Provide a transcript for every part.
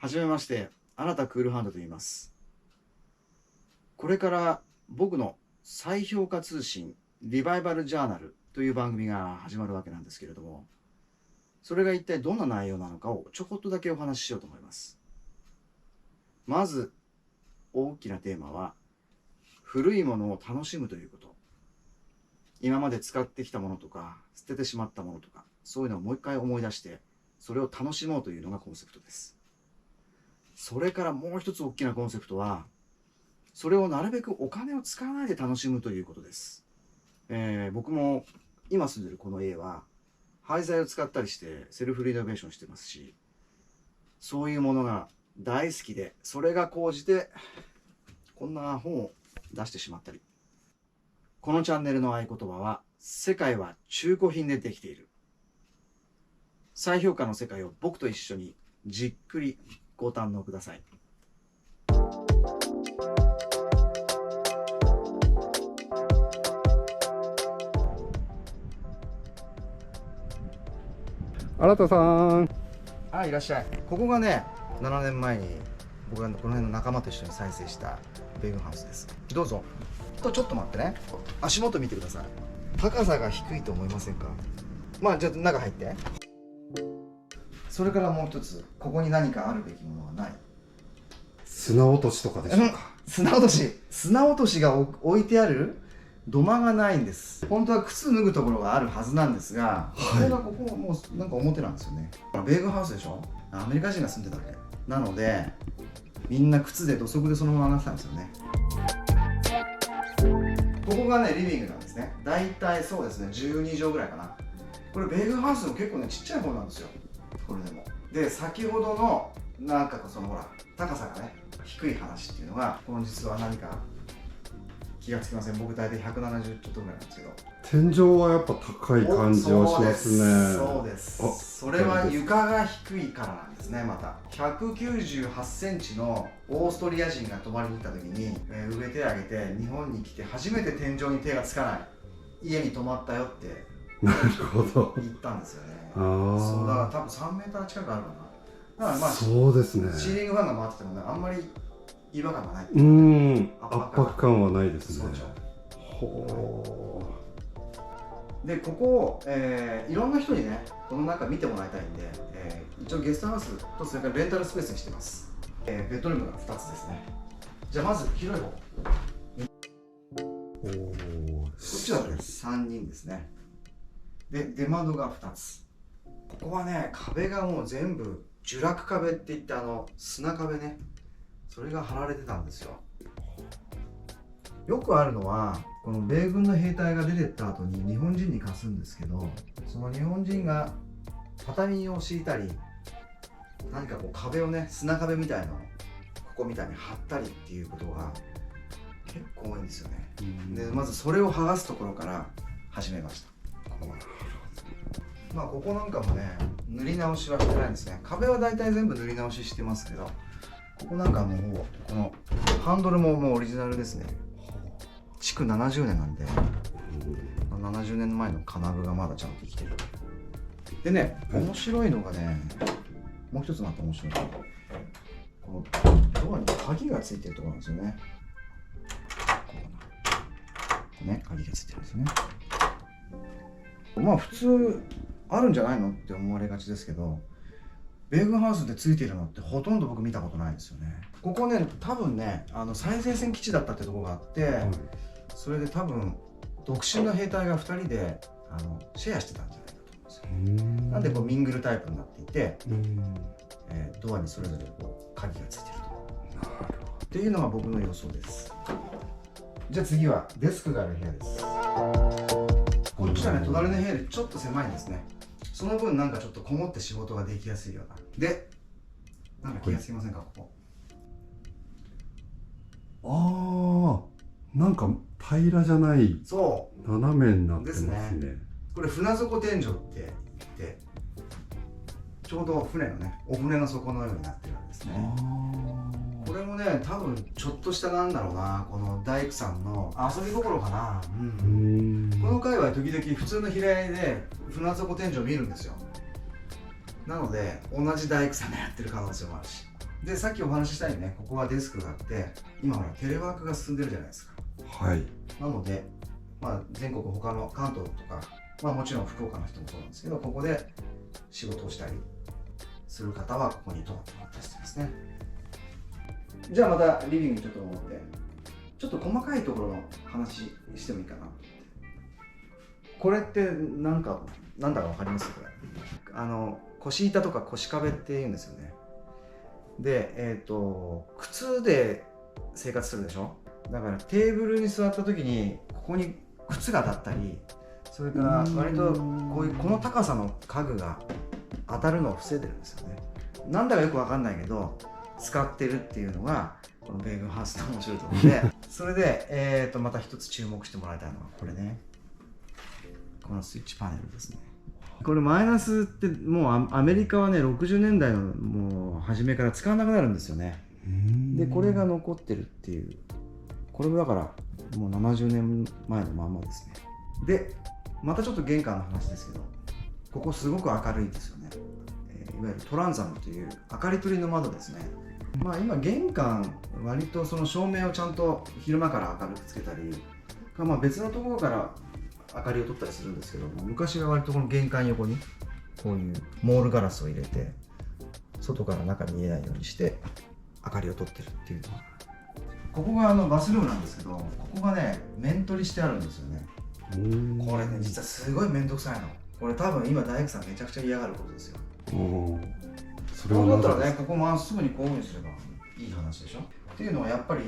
はじめまして、新田クールハンドと言います。これから僕の再評価通信リバイバルジャーナルという番組が始まるわけなんですけれども、それが一体どんな内容なのかをちょこっとだけお話ししようと思います。まず大きなテーマは、古いものを楽しむということ。今まで使ってきたものとか捨ててしまったものとか、そういうのをもう一回思い出してそれを楽しもうというのがコンセプトです。それからもう一つ大きなコンセプトは、それをなるべくお金を使わないで楽しむということです。僕も今住んでるこの家は廃材を使ったりしてセルフリノベーションしてますし、そういうものが大好きで、それが高じてこんな本を出してしまったり。このチャンネルの合言葉は、世界は中古品でできている。再評価の世界を僕と一緒にじっくりご堪能ください。新田さん。あ、いらっしゃい。ここがね、7年前に僕がこの辺の仲間と一緒に再生したベーグンハウスです。どうぞ。ちょっと待ってね。足元見てください。高さが低いと思いませんか？まあ、じゃあ中入って。それからもう一つ、ここに何かあるべきものはない。砂落としとかでしょうか。砂落としが置いてある土間がないんです。本当は靴脱ぐところがあるはずなんですが、これがここもうなんか表なんですよね。ベーグンハウスでしょ。アメリカ人が住んでたわけなので、みんな靴で土足でそのまま上がってたんですよね。ここがね、リビングなんですね。だいたいそうですね、12畳ぐらいかな。これベーグンハウスも結構ね、ちっちゃい方なんですよ、これでも。で、先ほどのなんかそのほら高さがね低い話っていうのが、この実は何か気がつきません？僕大体170ちょっとぐらいなんですけど、天井はやっぱ高い感じはしますね。そうです。それは床が低いからなんですね。また198センチのオーストリア人が泊まりに行った時に、植えてあげて日本に来て初めて天井に手がつかない家に泊まったよってなるほど言ったんですよね。あそうだから多分3メーター近くあるかな。だからまあそうですね。シーリングファンが回っててもね、あんまり違和感がない。圧迫感はないですね。そうでしょ。ほう。で、ここを、いろんな人にね、この中見てもらいたいんで、一応ゲストハウスとそれからレンタルスペースにしてます。ベッドルームが2つですね。じゃあまず広い方。こっちはね、3人ですね。で、出窓が2つ。ここはね、壁がもう全部樹落壁っていって砂壁ね、それが貼られてたんですよ。よくあるのは、この米軍の兵隊が出てった後に日本人に貸すんですけど、その日本人が畳を敷いたり、何かこう壁をね、砂壁みたいのをここみたいに貼ったりっていうことが結構多いんですよね。で、まずそれを剥がすところから始めました。ここはまあここなんかもね、塗り直しはしてないんですね。壁は大体全部塗り直ししてますけど、ここなんかもうこのハンドルももうオリジナルですね。築70年なんで、70年前の金具がまだちゃんと生きてる。でね、面白いのがね、もう一つまた面白いのが、このドアに鍵がついてるところなんですよね。こうね、鍵がついてるんですよね。まあ普通あるんじゃないのって思われがちですけど、ベーグンハウスでついているのってほとんど僕見たことないんですよね。ここね、多分ね、最前線基地だったってところがあって、それで多分独身の兵隊が2人でシェアしてたんじゃないかと思うんですよ。なんでこうミングルタイプになっていて、ドアにそれぞれこう鍵がついてると。っていうのが僕の予想です。じゃあ次はデスクがある部屋です。こっちはね、隣の部屋でちょっと狭いんですね。その分なんかちょっとこもって仕事ができやすいような。で、なんか気がつきませんか、ここ。なんか平らじゃない。そう。斜めになってますね。これ船底天井って言って、ちょうど船のね、お船の底のようになってるんですね。これもね、多分ちょっとしたなんだろうな、この大工さんの遊び心かな。この界隈時々普通の平屋で船底天井見るんですよ。なので同じ大工さんがやってる可能性もあるし。でさっきお話ししたようにね、ここはデスクがあって、今ほらテレワークが進んでるじゃないですか。はい。なので、全国他の関東とか、もちろん福岡の人もそうなんですけど、ここで仕事をしたりする方はここに泊まってもらったりしてますね。じゃあまたリビングにちょっと戻って、ちょっと細かいところの話してもいいかな。これってなんだか分かります？これ腰板とか腰壁っていうんですよね。で、靴で生活するでしょ。だからテーブルに座った時にここに靴が当たったり、それから割とこの高さの家具が当たるのを防いでるんですよね。なんだかよく分かんないけど使ってるっていうのがこのベーグンハウスの面白いところでそれで、また一つ注目してもらいたいのがこれね、このスイッチパネルですね。これマイナスってもうアメリカはね60年代のもう初めから使わなくなるんですよね。でこれが残ってるっていう、これもだからもう70年前のまんまですね。でまたちょっと玄関の話ですけど、ここすごく明るいですよね。いわゆるトランザムという明かり取りの窓ですね。今玄関割とその照明をちゃんと昼間から明るくつけたり、別のところから明かりを取ったりするんですけども、昔は割とこの玄関横にこういうモールガラスを入れて外から中に見えないようにして明かりを取ってるっていうのは、ここがバスルームなんですけど、ここがね面取りしてあるんですよね。これね実はすごい面倒くさいの。これ多分今大工さんめちゃくちゃ嫌がることですよ。それはだったらね、ここまっすぐにこういうふうにすればいい話でしょ。っていうのはやっぱり、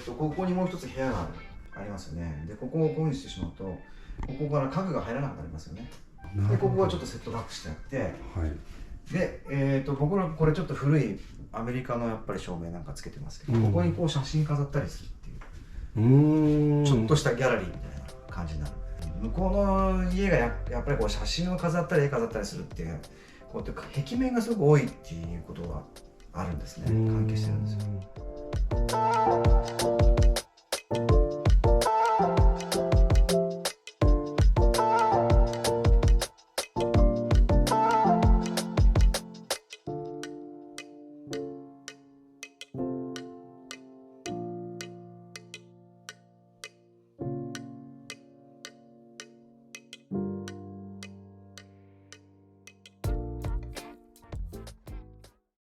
ここにもう一つ部屋がありますよね。でここをこういうふうにしてしまうと、ここから家具が入らなくなりますよね。でここはちょっとセットバックしてあって、はい、で、僕らこれちょっと古いアメリカのやっぱり照明なんかつけてますけど、ここにこう写真飾ったりするっていう、ちょっとしたギャラリーみたいな感じになる。向こうの家がやっぱりこう写真を飾ったり絵飾ったりするっていう、こうやって壁面がすごく多いっていうことがあるんですね。関係してるんですよ。